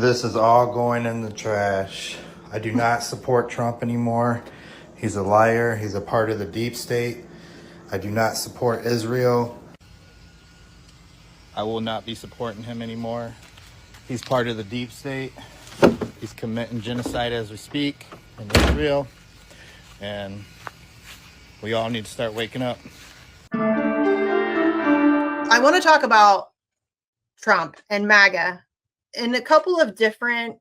This is all going in the trash. I do not support Trump anymore. He's a liar. He's a part of the deep state. I do not support Israel. I will not be supporting him anymore. He's part of the deep state. He's committing genocide as we speak in Israel. And we all need to start waking up. I want to talk about Trump and MAGA in a couple of different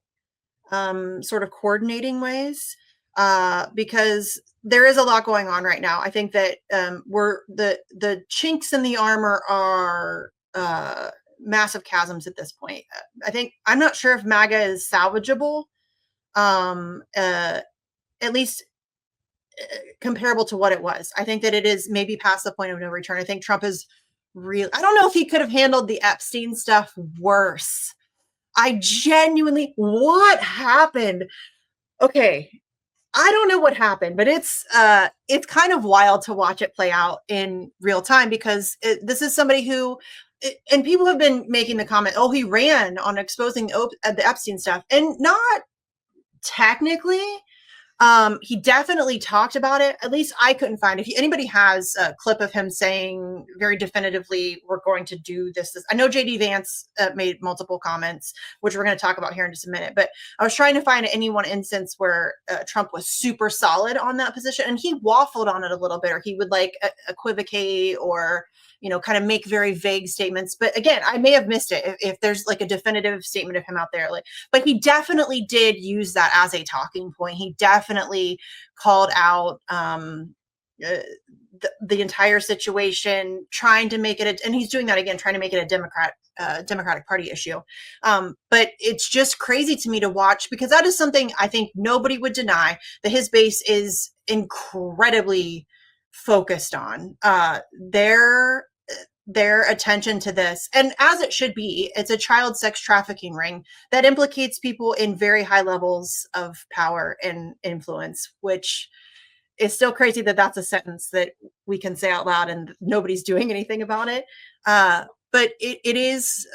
sort of coordinating ways, because there is a lot going on right now. I think that the chinks in the armor are massive chasms at this point. I'm not sure if MAGA is salvageable, at least comparable to what it was. I think that it is maybe past the point of no return. I think Trump is real. I don't know if he could have handled the Epstein stuff worse. I genuinely, what happened? Okay, I don't know what happened, but it's kind of wild to watch it play out in real time, because this is somebody who, and people have been making the comment, oh, he ran on exposing the Epstein stuff, and not technically. He definitely talked about it. At least I couldn't find it. If anybody has a clip of him saying very definitively, we're going to do this. I know JD Vance made multiple comments, which we're going to talk about here in just a minute, but I was trying to find any one instance where Trump was super solid on that position, and he waffled on it a little bit, or he would like equivocate, or kind of make very vague statements. But again, I may have missed it if there's like a definitive statement of him out there. But he definitely did use that as a talking point. He definitely called out the entire situation, trying to make it, and he's doing that again, trying to make it a Democratic Party issue. But it's just crazy to me to watch, because that is something I think nobody would deny, that his base is incredibly focused on. Their attention to this, and as it should be, it's a child sex trafficking ring that implicates people in very high levels of power and influence, which is still crazy that that's a sentence that we can say out loud and nobody's doing anything about it. But it is,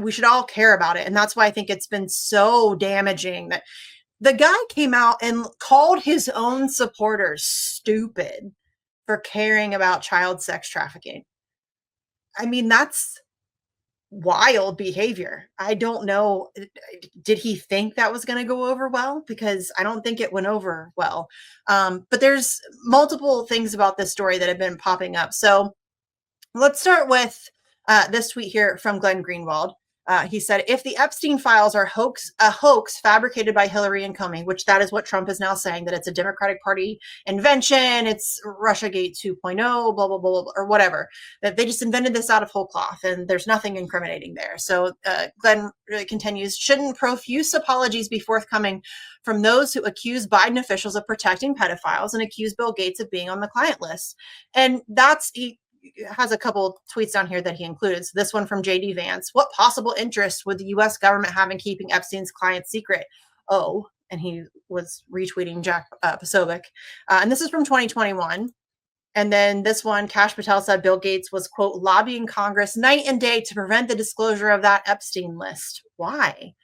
we should all care about it. And that's why I think it's been so damaging that the guy came out and called his own supporters stupid for caring about child sex trafficking. I mean, that's wild behavior. I don't know. Did he think that was going to go over well? Because I don't think it went over well. But there's multiple things about this story that have been popping up. So let's start with this tweet here from Glenn Greenwald. He said, if the Epstein files are a hoax fabricated by Hillary and Comey, which that is what Trump is now saying, that it's a Democratic Party invention, it's Russiagate 2.0, blah, blah, blah, blah, or whatever, that they just invented this out of whole cloth and there's nothing incriminating there. So Glenn continues, shouldn't profuse apologies be forthcoming from those who accuse Biden officials of protecting pedophiles and accuse Bill Gates of being on the client list? And he has a couple tweets down here that he included. So this one from JD Vance. What possible interest would the U.S. government have in keeping Epstein's client secret? Oh, and he was retweeting Jack Posobiec. And this is from 2021. And then this one, Kash Patel said Bill Gates was, quote, lobbying Congress night and day to prevent the disclosure of that Epstein list. Why?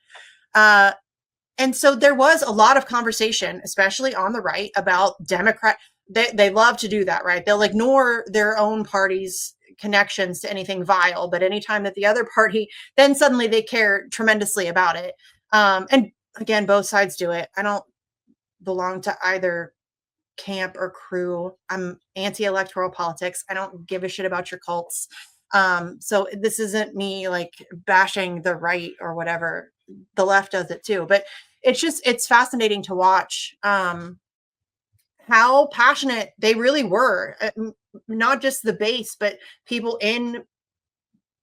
And so there was a lot of conversation, especially on the right, about Democrat. They love to do that, right? They'll ignore their own party's connections to anything vile, but anytime that the other party, then suddenly they care tremendously about it. And again, both sides do it. I don't belong to either camp or crew. I'm anti-electoral politics. I don't give a shit about your cults. So this isn't me like bashing the right or whatever. The left does it too, but it's fascinating to watch how passionate they really were, not just the base, but people in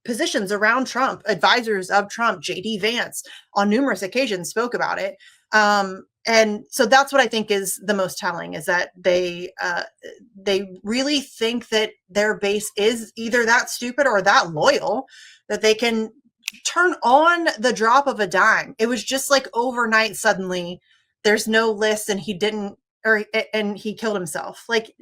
positions around Trump, advisors of Trump. JD Vance on numerous occasions spoke about it. And so that's what I think is the most telling, is that they really think that their base is either that stupid or that loyal that they can turn on the drop of a dime. It was just like overnight, suddenly there's no list and he didn't, and he killed himself. Like,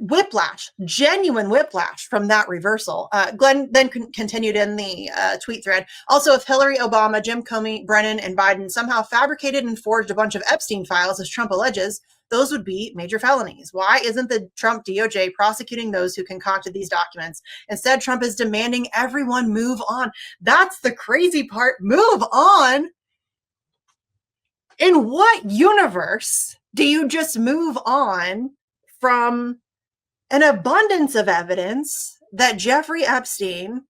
whiplash, genuine whiplash from that reversal. Glenn then continued in the tweet thread. Also, if Hillary, Obama, Jim Comey, Brennan, and Biden somehow fabricated and forged a bunch of Epstein files, as Trump alleges, those would be major felonies. Why isn't the Trump DOJ prosecuting those who concocted these documents? Instead, Trump is demanding everyone move on. That's the crazy part. Move on. In what universe do you just move on from an abundance of evidence that Jeffrey Epstein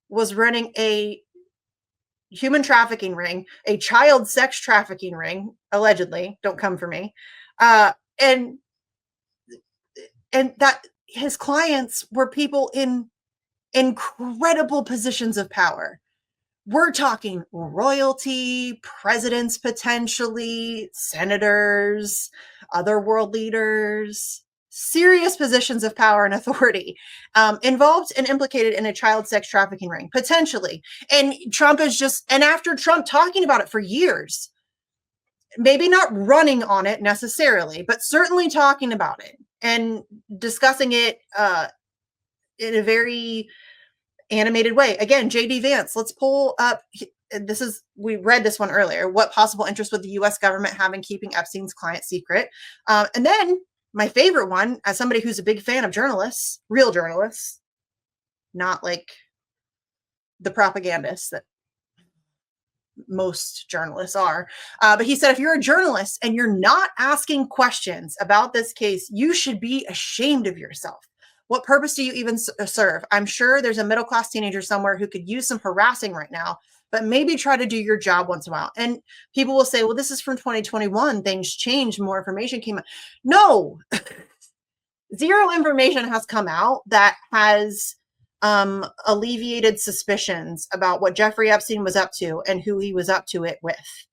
was running a human trafficking ring, a child sex trafficking ring, allegedly, don't come for me, and that his clients were people in incredible positions of power. We're talking royalty, presidents potentially, senators, other world leaders, serious positions of power and authority, involved and implicated in a child sex trafficking ring, potentially. And Trump is just, and after Trump talking about it for years, maybe not running on it necessarily, but certainly talking about it and discussing it in a very animated way. Again, JD Vance, let's pull up. We read this one earlier. What possible interest would the US government have in keeping Epstein's client secret? And then my favorite one, as somebody who's a big fan of journalists, real journalists, not like the propagandists that most journalists are. But he said, if you're a journalist and you're not asking questions about this case, you should be ashamed of yourself. What purpose do you even serve? I'm sure there's a middle-class teenager somewhere who could use some harassing right now, but maybe try to do your job once in a while. And people will say, well, this is from 2021. Things changed. More information came out. No, zero information has come out that has alleviated suspicions about what Jeffrey Epstein was up to and who he was up to it with.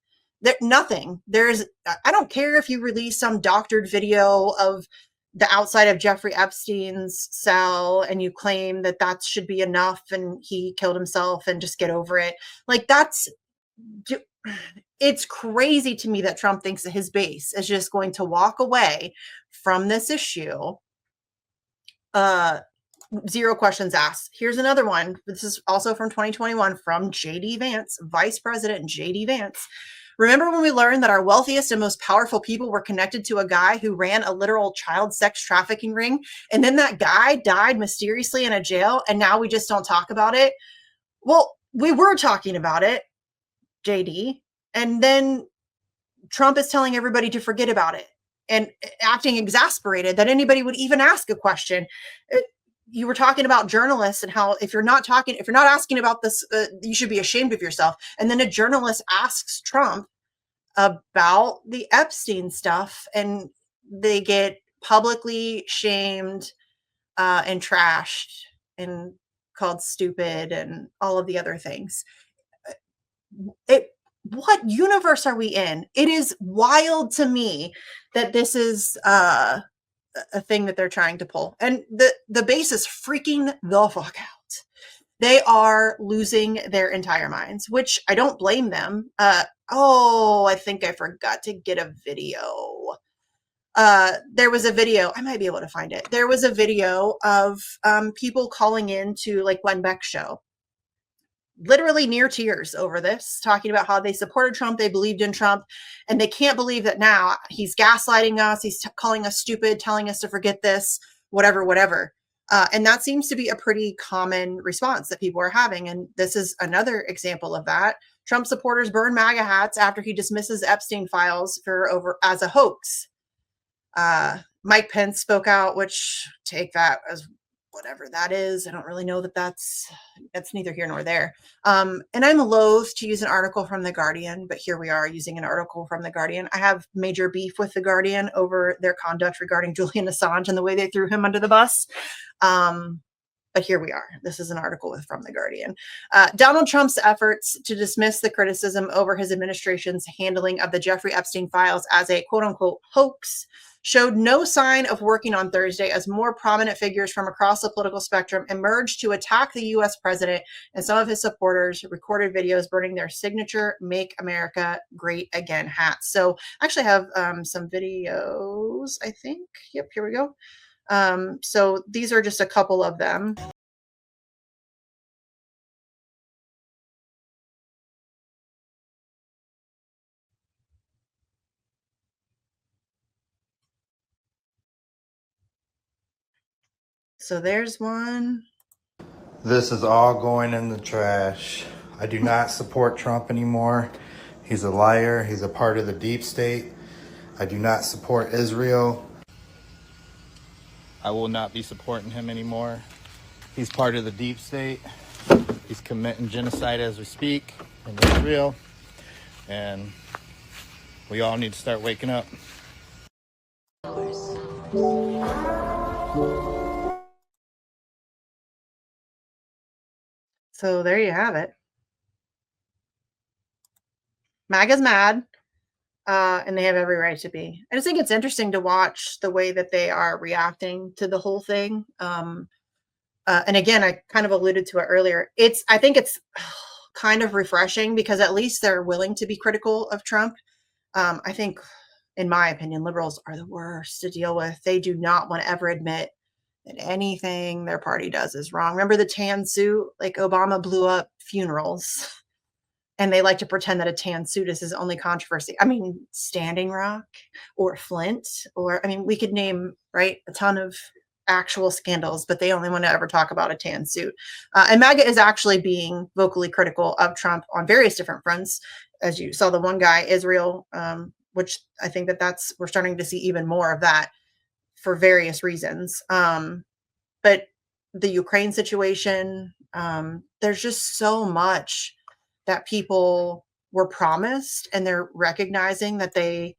Nothing. I don't care if you release some doctored video of the outside of Jeffrey Epstein's cell and you claim that that should be enough and he killed himself and just get over it. Like it's crazy to me that Trump thinks that his base is just going to walk away from this issue. Zero questions asked. Here's another one. This is also from 2021 from JD Vance, Vice President JD Vance. Remember when we learned that our wealthiest and most powerful people were connected to a guy who ran a literal child sex trafficking ring? And then that guy died mysteriously in a jail, and now we just don't talk about it? Well, we were talking about it, JD, and then Trump is telling everybody to forget about it and acting exasperated that anybody would even ask a question. You were talking about journalists and how if you're not asking about this, you should be ashamed of yourself. And then a journalist asks Trump about the Epstein stuff and they get publicly shamed and trashed and called stupid and all of the other things. What universe are we in? It is wild to me that this is a thing that they're trying to pull. And the base is freaking the fuck out. They are losing their entire minds, which I don't blame them. I think I forgot to get a video. There was a video, I might be able to find it. There was a video of people calling in to like Glenn Beck's show, literally near tears over this, talking about how they supported Trump, they believed in Trump, and they can't believe that now he's gaslighting us, he's calling us stupid, telling us to forget this, whatever. And that seems to be a pretty common response that people are having. And this is another example of that. Trump supporters burn MAGA hats after he dismisses Epstein files as a hoax. Mike Pence spoke out, which take that as whatever that is. I don't really know that's neither here nor there. And I'm loath to use an article from The Guardian, but here we are using an article from The Guardian. I have major beef with The Guardian over their conduct regarding Julian Assange and the way they threw him under the bus. But here we are. This is an article from The Guardian. Donald Trump's efforts to dismiss the criticism over his administration's handling of the Jeffrey Epstein files as a quote unquote hoax showed no sign of working on Thursday as more prominent figures from across the political spectrum emerged to attack the U.S. president and some of his supporters recorded videos burning their signature Make America Great Again hats. So I actually have some videos, I think. Yep, here we go. So these are just a couple of them. So there's one. This is all going in the trash. I do not support Trump anymore. He's a liar. He's a part of the deep state. I do not support Israel. I will not be supporting him anymore. He's part of the deep state. He's committing genocide as we speak in Israel. And we all need to start waking up. So there you have it. MAGA's mad, and they have every right to be. I just think it's interesting to watch the way that they are reacting to the whole thing. And again, I kind of alluded to it earlier. I think it's kind of refreshing because at least they're willing to be critical of Trump. I think, in my opinion, liberals are the worst to deal with. They do not want to ever admit that anything their party does is wrong. Remember the tan suit? Like Obama blew up funerals, and they like to pretend that a tan suit is his only controversy. I mean, Standing Rock or Flint, or, I mean, we could name, right, a ton of actual scandals, but they only want to ever talk about a tan suit. And MAGA is actually being vocally critical of Trump on various different fronts. As you saw, the one guy, Israel, which I think we're starting to see even more of that for various reasons. But the Ukraine situation, there's just so much that people were promised, and they're recognizing that they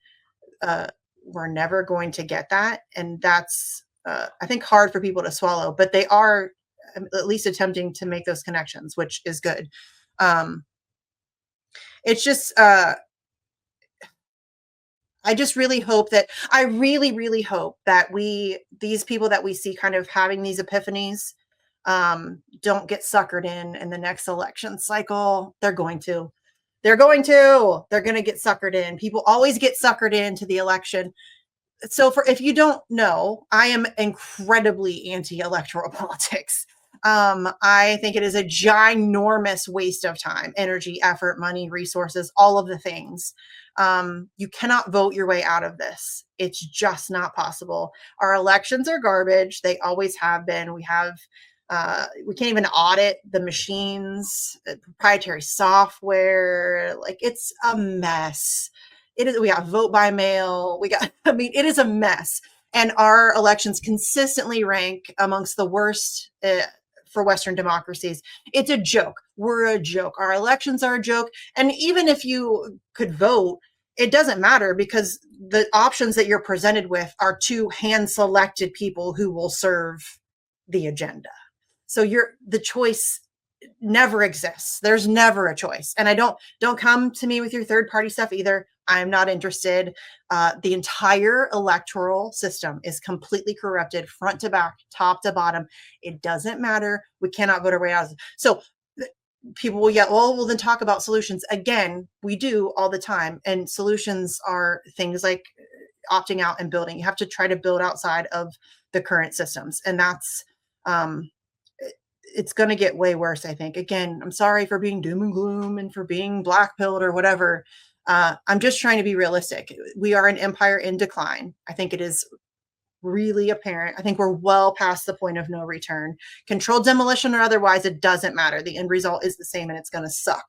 were never going to get that. And that's, I think, hard for people to swallow, but they are at least attempting to make those connections, which is good. It's just, I just really hope that I really hope that these people that we see kind of having these epiphanies, don't get suckered in the next election cycle. They're going to get suckered in. People always get suckered into the election. So if you don't know, I am incredibly anti-electoral politics. I think it is a ginormous waste of time, energy, effort, money, resources, all of the things. You cannot vote your way out of this. It's just not possible. Our elections are garbage. They always have been. We can't even audit the machines, proprietary software. Like, it's a mess. We got vote by mail. It is a mess. And our elections consistently rank amongst the worst for Western democracies. It's a joke. We're a joke. Our elections are a joke. And even if you could vote, it doesn't matter because the options that you're presented with are two hand-selected people who will serve the agenda. So the choice never exists. There's never a choice. And don't come to me with your third party stuff either. I'm not interested. The entire electoral system is completely corrupted, front to back, top to bottom. It doesn't matter. We cannot vote our way out. So people will yell, well, then talk about solutions. Again, we do all the time. And solutions are things like opting out and building. You have to try to build outside of the current systems. And that's, it's going to get way worse, I think. Again, I'm sorry for being doom and gloom and for being black-pilled or whatever. I'm just trying to be realistic. We are an empire in decline. I think it is really apparent. I think we're well past the point of no return. Controlled demolition or otherwise, it doesn't matter. The end result is the same and it's going to suck.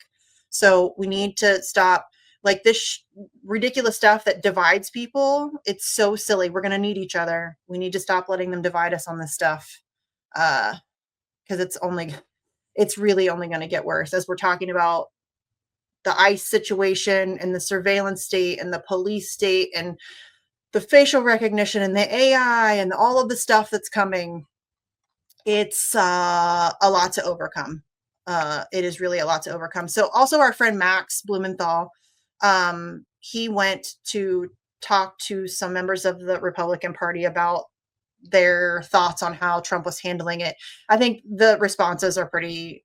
So we need to stop like this ridiculous stuff that divides people. It's so silly. We're going to need each other. We need to stop letting them divide us on this stuff. Because it's really only going to get worse as we're talking about the ICE situation and the surveillance state and the police state and the facial recognition and the AI and all of the stuff that's coming. It's a lot to overcome. It is really a lot to overcome. So also our friend Max Blumenthal, he went to talk to some members of the Republican Party about their thoughts on how Trump was handling it. I think the responses are pretty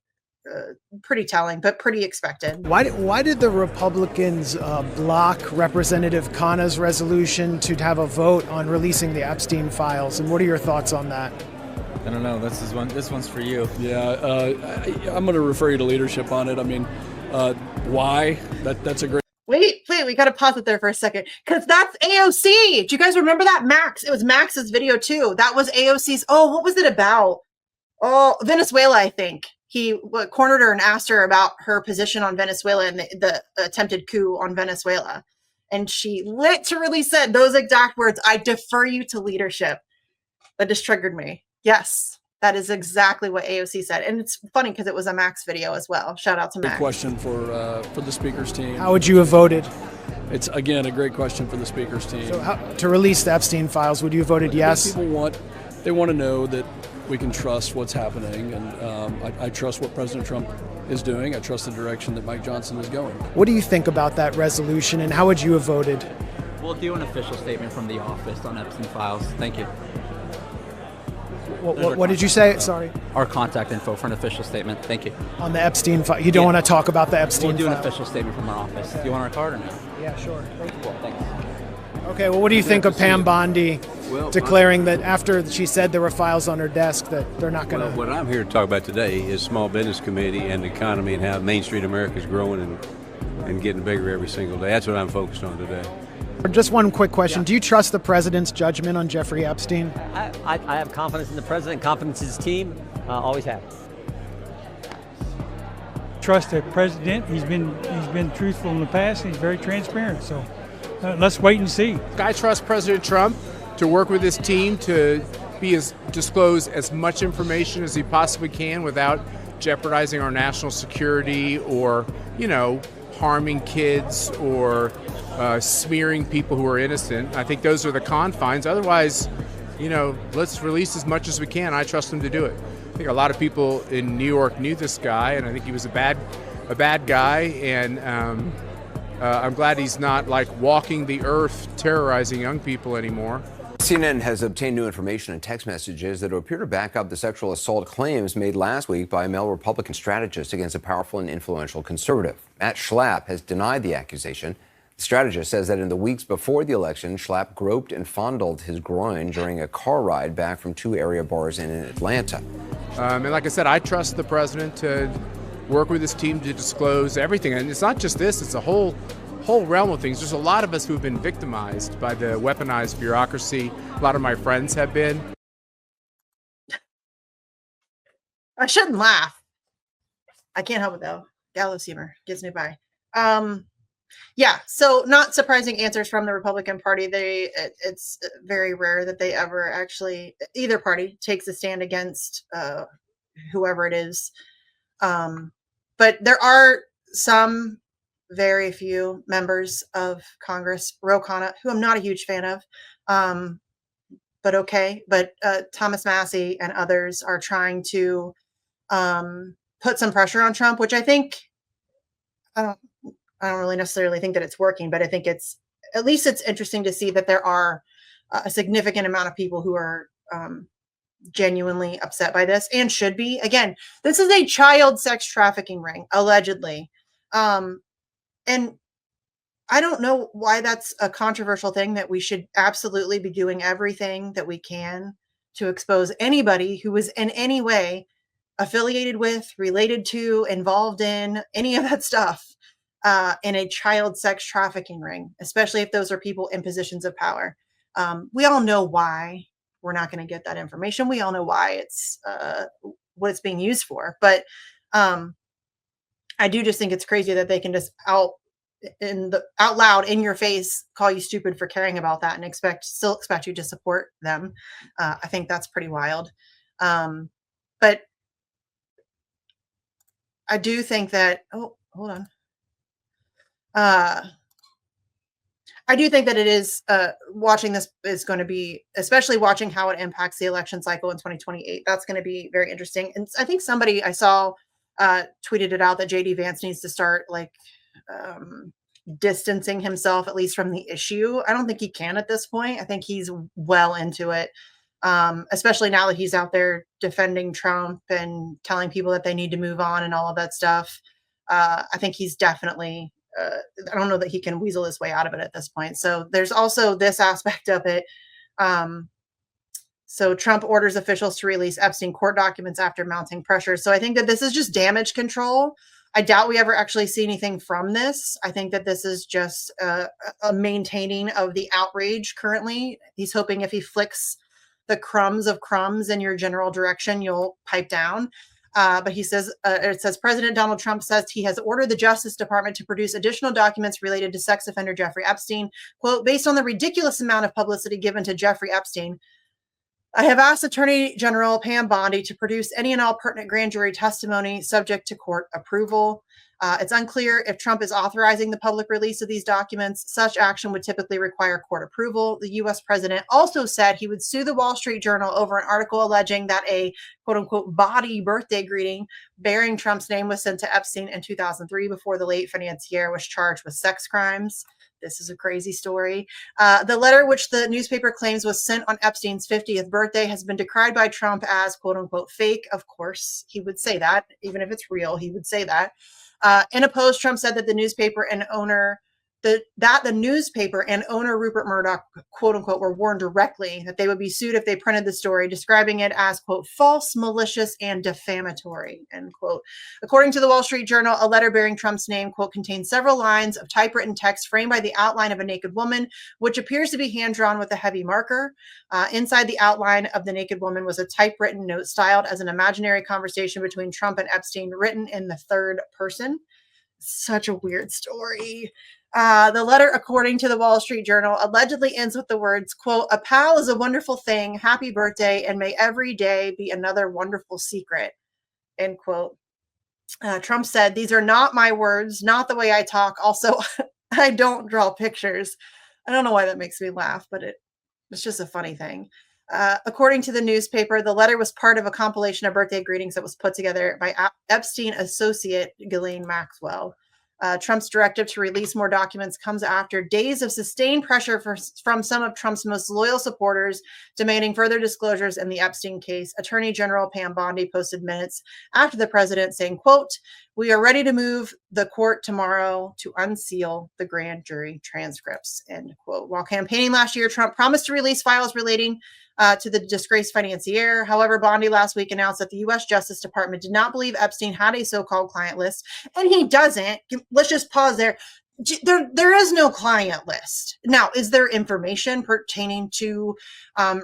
pretty telling, but pretty expected. Why did the Republicans block Representative Khanna's resolution to have a vote on releasing the Epstein files? And what are your thoughts on that? I don't know. This one's for you. Yeah, I'm going to refer you to leadership on it. I mean, why? That's a great. Wait, we got to pause it there for a second, because that's AOC. Do you guys remember that? Max? It was Max's video too. That was AOC's. Oh, what was it about? Oh, Venezuela, I think. He cornered her and asked her about her position on Venezuela and the attempted coup on Venezuela. And she literally said those exact words, "I defer you to leadership." That just triggered me. Yes, that is exactly what AOC said. And it's funny because it was a Max video as well. Shout out to Max. Great question for the speaker's team. How would you have voted? It's, again, a great question for the speaker's team. So to release the Epstein files, would you have voted yes? People want to know that we can trust what's happening, and I trust what President Trump is doing. I trust the direction that Mike Johnson is going. What do you think about that resolution, and how would you have voted? We'll do an official statement from the office on Epstein files. Thank you. What did you say? Sorry. Our contact info for an official statement. Thank you. On the Epstein file. You don't want to talk about the Epstein We'll do an file? official statement from our office. Do you want our card or no? Yeah, sure. Cool, thanks. Okay, well, what do you think of Pam Bondi declaring that after she said there were files on her desk that they're not going to... What I'm here to talk about today is Small Business Committee and the economy and how Main Street America is growing and getting bigger every single day. That's what I'm focused on today. Just one quick question. Do you trust the president's judgment on Jeffrey Epstein? I have confidence in the president, confidence in his team, always have. Trust the president. He's been truthful in the past. He's very transparent. So let's wait and see. I trust President Trump to work with his team to disclose as much information as he possibly can without jeopardizing our national security or, harming kids or smearing people who are innocent. I think those are the confines. Otherwise, let's release as much as we can. I trust him to do it. I think a lot of people in New York knew this guy, and I think he was a bad guy. And I'm glad he's not walking the earth terrorizing young people anymore. CNN has obtained new information and text messages that appear to back up the sexual assault claims made last week by a male Republican strategist against a powerful and influential conservative. Matt Schlapp has denied the accusation. The strategist says that in the weeks before the election, Schlapp groped and fondled his groin during a car ride back from 2 area bars in Atlanta. And like I said, I trust the president to work with his team to disclose everything. And it's not just this, it's a whole realm of things. There's a lot of us who've been victimized by the weaponized bureaucracy. A lot of my friends have been. I shouldn't laugh. I can't help it though. Gallows humor gets me by. Yeah, so not surprising answers from the Republican Party. It's very rare that they ever actually, either party takes a stand against whoever it is. But there are some very few members of Congress, Ro Khanna, who I'm not a huge fan of, but okay. But Thomas Massie and others are trying to put some pressure on Trump, which I think, I don't really necessarily think that it's working, but I think it's interesting to see that there are a significant amount of people who are genuinely upset by this and should be. Again, this is a child sex trafficking ring, allegedly. And I don't know why that's a controversial thing, that we should absolutely be doing everything that we can to expose anybody who is in any way affiliated with, related to, involved in any of that stuff in a child sex trafficking ring, especially if those are people in positions of power. We all know why we're not going to get that information. We all know why it's what it's being used for. But I do just think it's crazy that they can just out loud in your face call you stupid for caring about that and still expect you to support them. I think that's pretty wild. But I do think that, oh, hold on. I do think that it is watching this is going to be, especially watching how it impacts the election cycle in 2028. That's going to be very interesting. And I think somebody I saw tweeted it out that JD Vance needs to start distancing himself at least from the issue. I don't think he can at this point. I think he's well into it. especially now that he's out there defending Trump and telling people that they need to move on and all of that stuff. I think he's definitely, I don't know that he can weasel his way out of it at this point. So there's also this aspect of it. So Trump orders officials to release Epstein court documents after mounting pressure. So I think that this is just damage control. I doubt we ever actually see anything from this. I think that this is just a maintaining of the outrage currently. He's hoping if he flicks the crumbs of crumbs in your general direction, you'll pipe down. But he says, it says President Donald Trump says he has ordered the Justice Department to produce additional documents related to sex offender Jeffrey Epstein. Quote, based on the ridiculous amount of publicity given to Jeffrey Epstein, I have asked Attorney General Pam Bondi to produce any and all pertinent grand jury testimony subject to court approval. It's unclear if Trump is authorizing the public release of these documents. Such action would typically require court approval. The U.S. president also said he would sue the Wall Street Journal over an article alleging that a quote-unquote bawdy birthday greeting bearing Trump's name was sent to Epstein in 2003 before the late financier was charged with sex crimes. This is a crazy story. The letter, which the newspaper claims was sent on Epstein's 50th birthday, has been decried by Trump as quote unquote fake. Of course, he would say that. Even if it's real, he would say that. In a post, Trump said that the newspaper and owner Rupert Murdoch, quote unquote, were warned directly that they would be sued if they printed the story, describing it as, quote, false, malicious, and defamatory, end quote. According to the Wall Street Journal, a letter bearing Trump's name, quote, contains several lines of typewritten text framed by the outline of a naked woman, which appears to be hand-drawn with a heavy marker. Inside the outline of the naked woman was a typewritten note styled as an imaginary conversation between Trump and Epstein, written in the third person. Such a weird story. The letter, according to the Wall Street Journal, allegedly ends with the words, quote, a pal is a wonderful thing. Happy birthday. And may every day be another wonderful secret, end quote. Trump said, these are not my words, not the way I talk. Also, I don't draw pictures. I don't know why that makes me laugh, but it's just a funny thing. According to the newspaper, the letter was part of a compilation of birthday greetings that was put together by Epstein associate Ghislaine Maxwell. Trump's directive to release more documents comes after days of sustained pressure from some of Trump's most loyal supporters demanding further disclosures in the Epstein case. Attorney General Pam Bondi posted minutes after the president saying, quote, we are ready to move the court tomorrow to unseal the grand jury transcripts, end quote. While campaigning last year, Trump promised to release files relating to the disgraced financier. However, Bondi last week announced that the U.S. Justice Department did not believe Epstein had a so-called client list, and he doesn't. Let's just pause there. There is no client list. Now, is there information pertaining to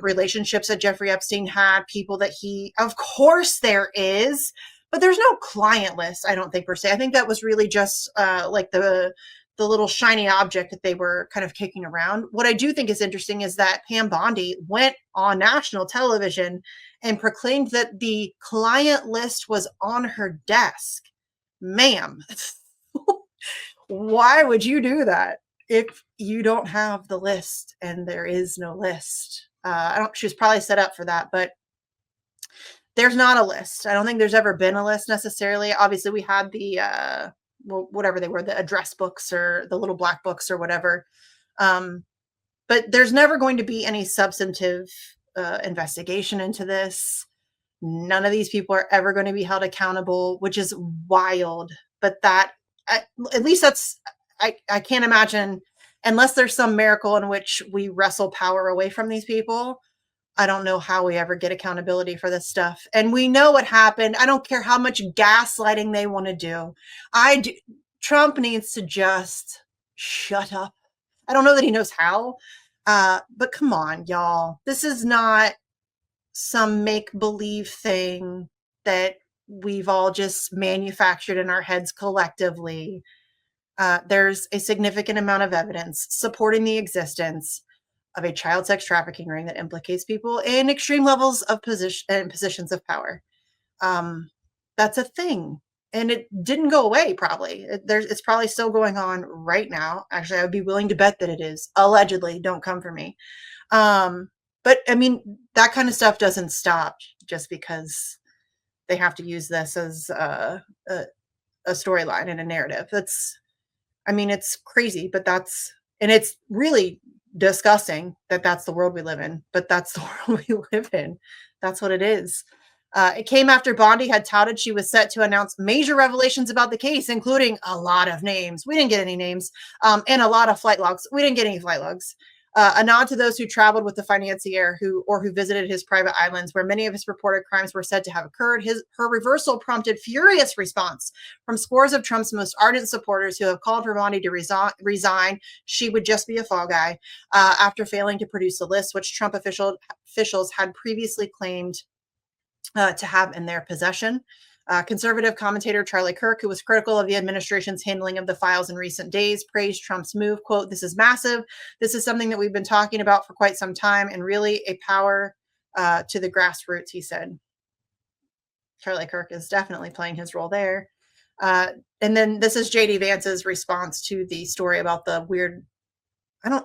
relationships that Jeffrey Epstein had, people that he, of course there is, but there's no client list, I don't think, per se. I think that was really just like the little shiny object that they were kind of kicking around. What I do think is interesting is that Pam Bondi went on national television and proclaimed that the client list was on her desk. Ma'am, why would you do that if you don't have the list and there is no list? She was probably set up for that, but there's not a list. I don't think there's ever been a list necessarily. Obviously, we had the whatever they were, the address books or the little black books or whatever. But there's never going to be any substantive investigation into this. None of these people are ever going to be held accountable, which is wild. But at least I can't imagine, unless there's some miracle in which we wrestle power away from these people. I don't know how we ever get accountability for this stuff. And we know what happened. I don't care how much gaslighting they want to do. Trump needs to just shut up. I don't know that he knows how, but come on, y'all. This is not some make-believe thing that we've all just manufactured in our heads collectively. There's a significant amount of evidence supporting the existence of a child sex trafficking ring that implicates people in extreme levels of positions of power. That's a thing. And it didn't go away, probably. It's probably still going on right now. Actually, I would be willing to bet that it is. Allegedly, don't come for me. But, I mean, that kind of stuff doesn't stop just because they have to use this as a storyline and a narrative. It's crazy, but and it's really disgusting that that's the world we live in, but that's the world we live in. That's what it is. It came after Bondi had touted she was set to announce major revelations about the case, including a lot of names. We didn't get any names, and a lot of flight logs. We didn't get any flight logs. A nod to those who traveled with the financier who visited his private islands where many of his reported crimes were said to have occurred. Her reversal prompted furious response from scores of Trump's most ardent supporters who have called for Bondi to resign. She would just be a fall guy after failing to produce a list, which Trump officials had previously claimed to have in their possession. Conservative commentator Charlie Kirk, who was critical of the administration's handling of the files in recent days, praised Trump's move. Quote, "This is massive. This is something that we've been talking about for quite some time and really a power to the grassroots," he said. Charlie Kirk is definitely playing his role there. And then this is JD Vance's response to the story about the weird,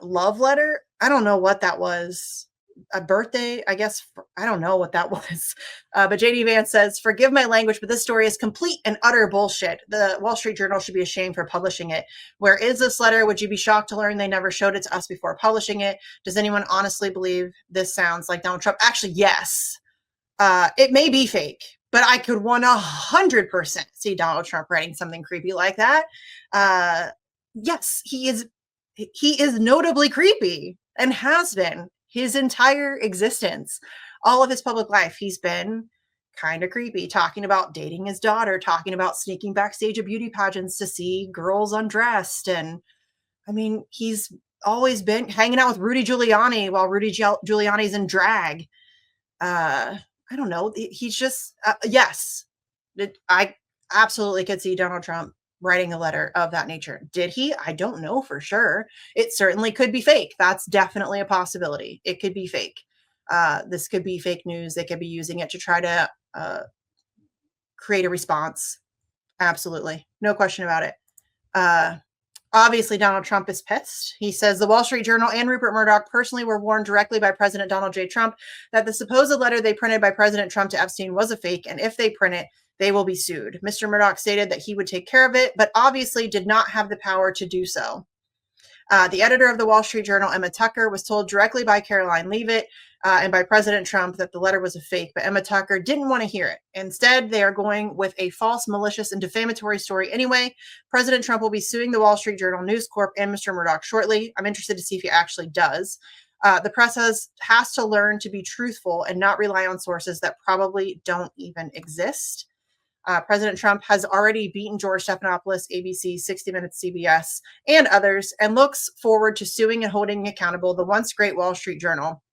love letter. I don't know what that was. A birthday, I guess. I don't know what that was. But JD Vance says, "Forgive my language, but this story is complete and utter bullshit. The Wall Street Journal should be ashamed for publishing it. Where is this letter? Would you be shocked to learn they never showed it to us before publishing it? Does anyone honestly believe this sounds like Donald Trump?" Actually, yes. It may be fake, but I could 100% see Donald Trump writing something creepy like that. Yes, he is notably creepy and has been his entire existence. All of his public life, he's been kind of creepy, talking about dating his daughter, talking about sneaking backstage at beauty pageants to see girls undressed. And I mean, he's always been hanging out with Rudy Giuliani while Rudy Giuliani's in drag. I don't know. He's just, yes, I absolutely could see Donald Trump writing a letter of that nature. Did he? I don't know for sure. It certainly could be fake. That's definitely a possibility. It could be fake. This could be fake news. They could be using it to try to create a response. Absolutely. No question about it. Obviously, Donald Trump is pissed. He says the Wall Street Journal and Rupert Murdoch personally were warned directly by President Donald J. Trump that the supposed letter they printed by President Trump to Epstein was a fake, and if they print it, they will be sued. Mr. Murdoch stated that he would take care of it, but obviously did not have the power to do so. The editor of the Wall Street Journal, Emma Tucker, was told directly by Caroline Leavitt and by President Trump that the letter was a fake, but Emma Tucker didn't want to hear it. Instead, they are going with a false, malicious, and defamatory story anyway. President Trump will be suing the Wall Street Journal, News Corp, and Mr. Murdoch shortly. I'm interested to see if he actually does. The press has to learn to be truthful and not rely on sources that probably don't even exist. President Trump has already beaten George Stephanopoulos, ABC, 60 Minutes, CBS, and others, and looks forward to suing and holding accountable the once great Wall Street Journal.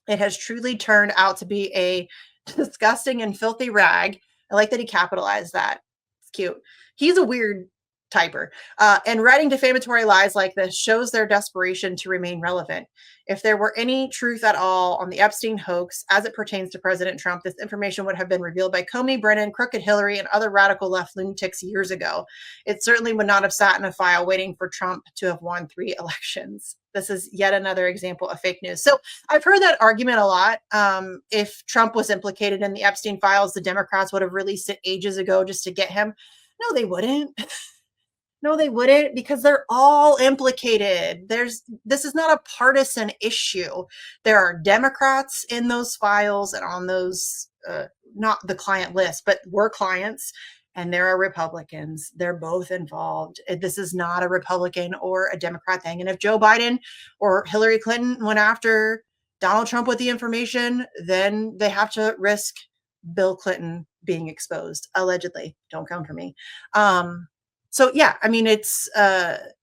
It has truly turned out to be a disgusting and filthy rag. I like that he capitalized that. It's cute. He's a weird typer. And writing defamatory lies like this shows their desperation to remain relevant. If there were any truth at all on the Epstein hoax as it pertains to President Trump, this information would have been revealed by Comey, Brennan, Crooked Hillary, and other radical left lunatics years ago. It certainly would not have sat in a file waiting for Trump to have won 3 elections. This is yet another example of fake news. So I've heard that argument a lot. If Trump was implicated in the Epstein files, the Democrats would have released it ages ago just to get him. No, they wouldn't. No, they wouldn't, because they're all implicated. This is not a partisan issue. There are Democrats in those files and on those, not the client list, but were clients, and there are Republicans. They're both involved. This is not a Republican or a Democrat thing. And if Joe Biden or Hillary Clinton went after Donald Trump with the information, then they have to risk Bill Clinton being exposed, allegedly. Don't come for me. So yeah, I mean, it's the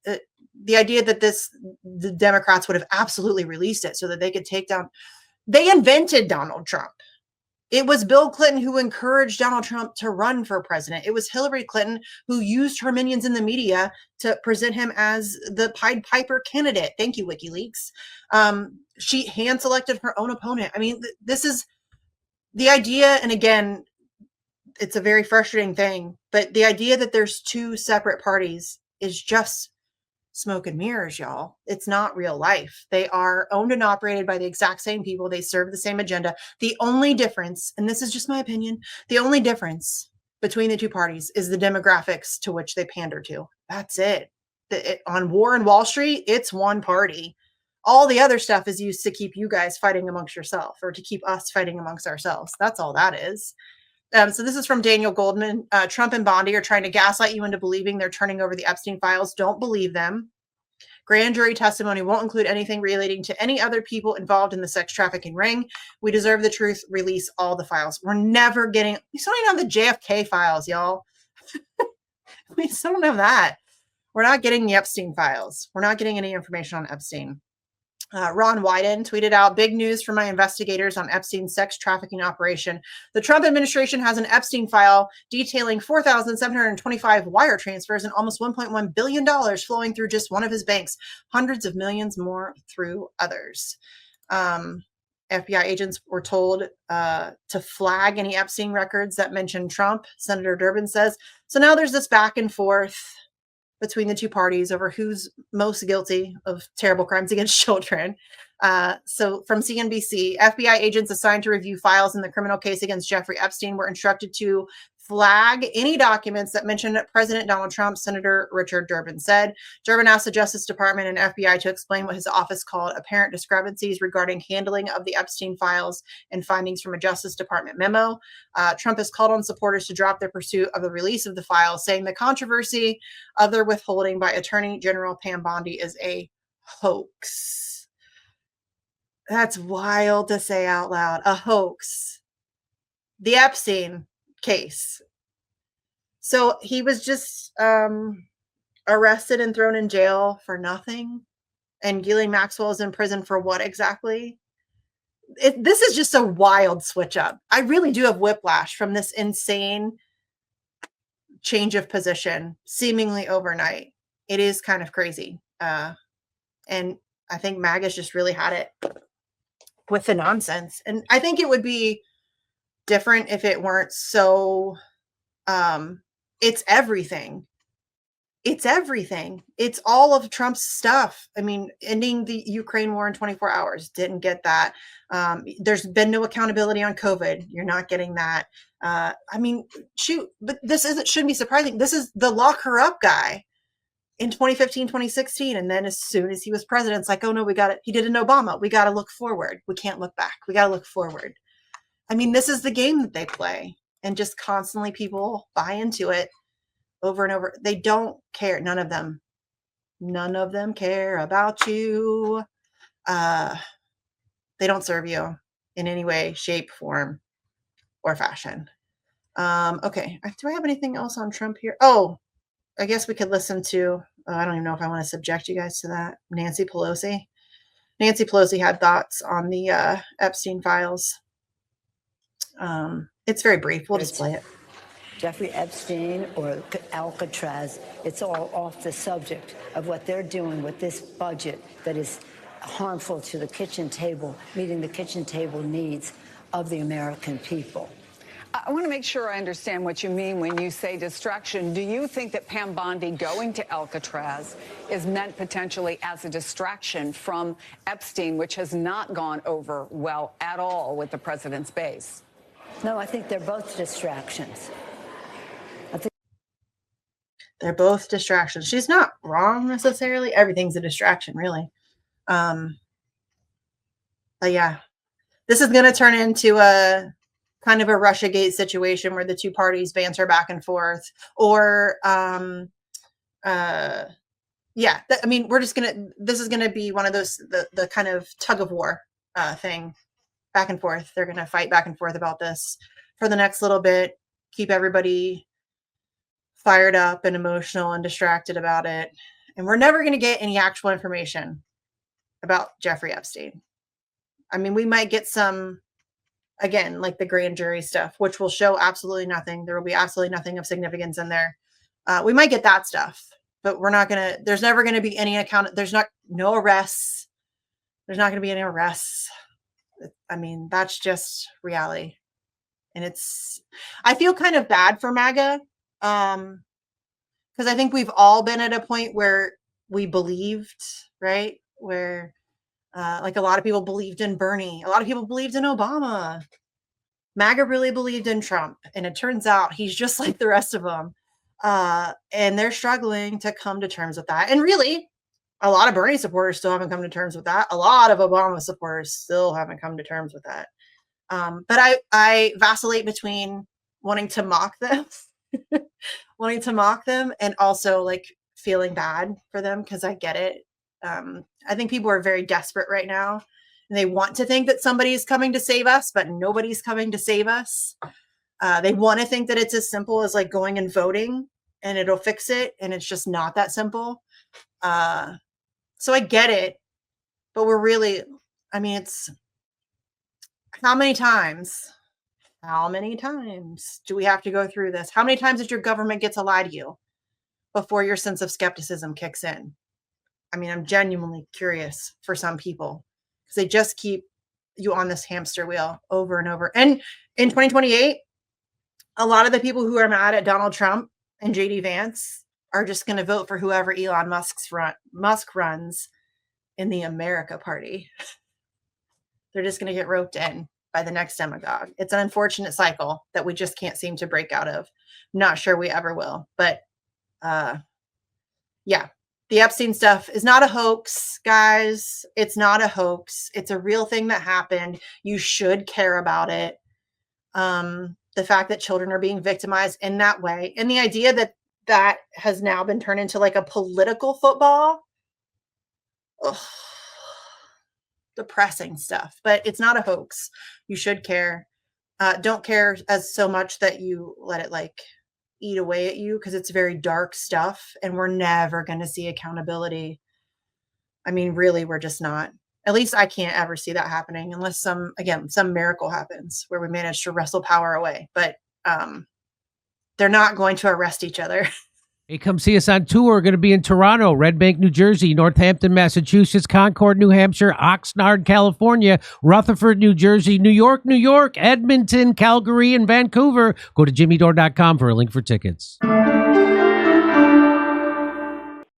idea that the Democrats would have absolutely released it so that they could take down. They invented Donald Trump. It was Bill Clinton who encouraged Donald Trump to run for president. It was Hillary Clinton who used her minions in the media to present him as the Pied Piper candidate. Thank you, WikiLeaks. She hand selected her own opponent. I mean, this is the idea. And again, it's a very frustrating thing, but the idea that there's 2 separate parties is just smoke and mirrors, y'all. It's not real life. They are owned and operated by the exact same people. They serve the same agenda. The only difference, and this is just my opinion, the only difference between the 2 parties is the demographics to which they pander to. That's it. On War and Wall Street, it's one party. All the other stuff is used to keep you guys fighting amongst yourself, or to keep us fighting amongst ourselves. That's all that is. So this is from Daniel Goldman. Trump and Bondi are trying to gaslight you into believing they're turning over the Epstein files. Don't believe them. Grand jury testimony won't include anything relating to any other people involved in the sex trafficking ring. We deserve the truth. Release all the files. We're never getting, we still don't have the JFK files, y'all. We still don't have that. We're not getting the Epstein files. We're not getting any information on Epstein. Ron Wyden tweeted out, big news from my investigators on Epstein's sex trafficking operation. The Trump administration has an Epstein file detailing 4,725 wire transfers and almost $1.1 billion flowing through just one of his banks, hundreds of millions more through others. FBI agents were told to flag any Epstein records that mention Trump, Senator Durbin says. So now there's this back and forth between the two parties over who's most guilty of terrible crimes against children. So from CNBC, FBI agents assigned to review files in the criminal case against Jeffrey Epstein were instructed to flag any documents that mentioned President Donald Trump, Senator Richard Durbin said. Durbin asked the Justice Department and FBI to explain what his office called apparent discrepancies regarding handling of the Epstein files and findings from a Justice Department memo. Trump has called on supporters to drop their pursuit of the release of the files, saying the controversy of their withholding by Attorney General Pam Bondi is a hoax. That's wild to say out loud. A hoax. The Epstein case. So he was just arrested and thrown in jail for nothing. And Ghislaine Maxwell is in prison for what exactly? This is just a wild switch up. I really do have whiplash from this insane change of position, seemingly overnight. It is kind of crazy. And I think MAGA's just really had it with the nonsense. And I think it would be different if it weren't so it's everything. It's everything. It's all of Trump's stuff. I mean, ending the Ukraine war in 24 hours, didn't get that. There's been no accountability on COVID. You're not getting that. I mean, shoot, but shouldn't be surprising. This is the lock her up guy in 2015, 2016. And then as soon as he was president, it's like, oh no, we got it. He did an Obama. We got to look forward. We can't look back. We got to look forward. I mean, this is the game that they play, and just constantly people buy into it over and over. They don't care. None of them care about you. They don't serve you in any way, shape, form, or fashion. Okay. Do I have anything else on Trump here? Oh, I guess we could listen to, I don't even know if I want to subject you guys to that. Nancy Pelosi. Nancy Pelosi had thoughts on the Epstein files. It's very brief. We'll just play it. Jeffrey Epstein or Alcatraz, it's all off the subject of what they're doing with this budget that is harmful to the kitchen table, meeting the kitchen table needs of the American people. I want to make sure I understand what you mean when you say distraction. Do you think that Pam Bondi going to Alcatraz is meant potentially as a distraction from Epstein, which has not gone over well at all with the president's base? No, I think they're both distractions. They're both distractions. She's not wrong necessarily. Everything's a distraction, really. But yeah, this is going to turn into a kind of a Russiagate situation where the two parties banter back and forth, or yeah, I mean, this is going to be one of those, the kind of tug of war thing, back and forth. They're going to fight back and forth about this for the next little bit, keep everybody fired up and emotional and distracted about it. And we're never going to get any actual information about Jeffrey Epstein. I mean, we might get some, again, like the grand jury stuff, which will show absolutely nothing. There will be absolutely nothing of significance in there. We might get that stuff, but we're not going to, there's never going to be any account. There's no arrests. There's not going to be any arrests. I mean, that's just reality. And I feel kind of bad for MAGA. Because I think we've all been at a point where we believed, right? Where like a lot of people believed in Bernie. A lot of people believed in Obama. MAGA really believed in Trump. And it turns out he's just like the rest of them. And they're struggling to come to terms with that. And really, A lot of Bernie supporters still haven't come to terms with that. A lot of Obama supporters still haven't come to terms with that. But I vacillate between wanting to mock them, and also like feeling bad for them, because I get it. I think people are very desperate right now, and they want to think that somebody is coming to save us, but nobody's coming to save us. They want to think that it's as simple as like going and voting and it'll fix it, and it's just not that simple. So I get it, but we're really, I mean, it's how many times do we have to go through this? How many times did your government get to lie to you before your sense of skepticism kicks in? I mean, I'm genuinely curious for some people, because they just keep you on this hamster wheel over and over. And in 2028, a lot of the people who are mad at Donald Trump and JD Vance are just going to vote for whoever Elon Musk runs in the America Party. They're just going to get roped in by the next demagogue. It's an unfortunate cycle that we just can't seem to break out of. I'm not sure we ever will. But yeah, the Epstein stuff is not a hoax, guys. It's not a hoax. It's a real thing that happened. You should care about it. The fact that children are being victimized in that way, and the idea that that has now been turned into like a political football. Ugh. Depressing stuff, but it's not a hoax. You should care. Don't care as so much that you let it like eat away at you, because it's very dark stuff, and we're never going to see accountability. I mean, really, we're just not. At least I can't ever see that happening unless some miracle happens where we manage to wrestle power away. But they're not going to arrest each other. Hey, come see us on tour. We're going to be in Toronto, Red Bank, New Jersey, Northampton, Massachusetts, Concord, New Hampshire, Oxnard, California, Rutherford, New Jersey, New York, Edmonton, Calgary, and Vancouver. Go to jimmydore.com for a link for tickets.